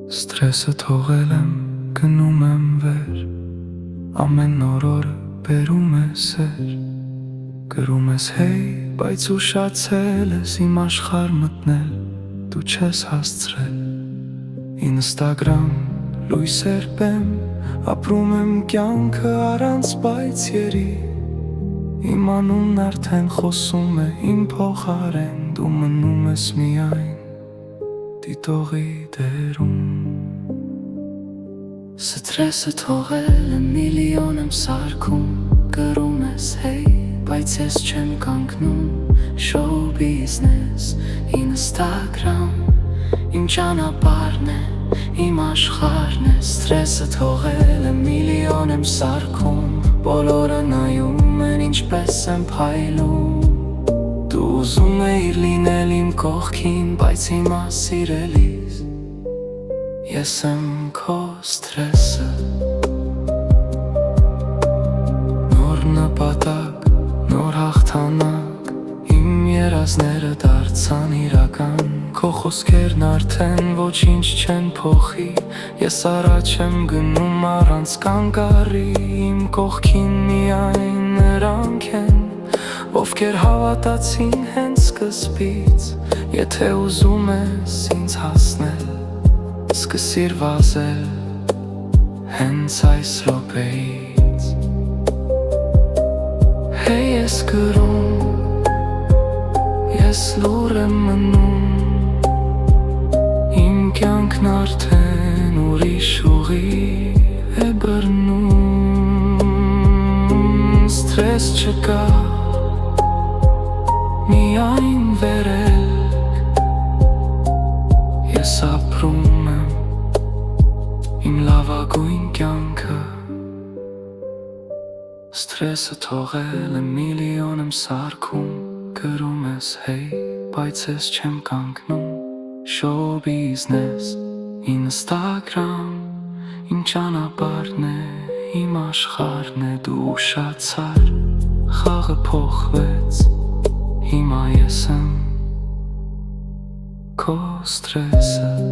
Ստրեսը թողել եմ, գնում եմ վեր, ամեն նոր օրը բերում է սեր, գրում ես հեյ, բայց ուշացել ես իմ աշխարհ մտնել, դու չես հասցրել, Ինստագրամ, լույսեր բեմ, ապրում եմ կյանքը առանց պայծերի, իմ անունն արդեն խոսում է իմ փոխարեն, դու մնում ես միայն դիտողի դերում Ստրեսը թողել եմ, միլիոն եմ սարքում, գրում ես հեյ, բայց ես չեմ կանգնում, շոու բիզնես, ինստագրամ, իմ ճանապարհն է, իմ աշխարհն է, ստրեսը թողել եմ, միլիոն եմ սարքում, բոլորը նայում են ինչպես եմ փայլում Դու ուզում էիր լինել իմ կողքին, բայց հիմա սիրելիս Ես եմ քո ստրեսը Նոր նպատակ, նոր հաղթանակ Իմ երազները դարձան իրական Քո խոսքերն արդեն ոչինչ չեն փոխի Ես առաջ եմ գնում առանց կանգառի Իմ կողքին միայն նրանք են Ովքեր հավատացին հենց սկզբից Եթե ուզում ես ինձ հասնել Սկսիր վազել հենց այս րոպեից Հեյ ես գրում Ես լուր եմ մնում Իմ կյանքն արդեն ուրիշ ուղի է բռնում Ստրես չկա Միայն վերելք Ես ապրում եմ Իմ լավագույն կյանքը Ստրեսը թողել եմ միլիոն եմ սարքում Գրում ես հեյ, բայց ես չեմ կանգնում Շոու բիզնես, ինստագրամ Իմ ճանապարհն է, իմ աշխարհն է Դու ուշացար, խաղը փոխվեց Հիմա ես եմ քո ստրեսը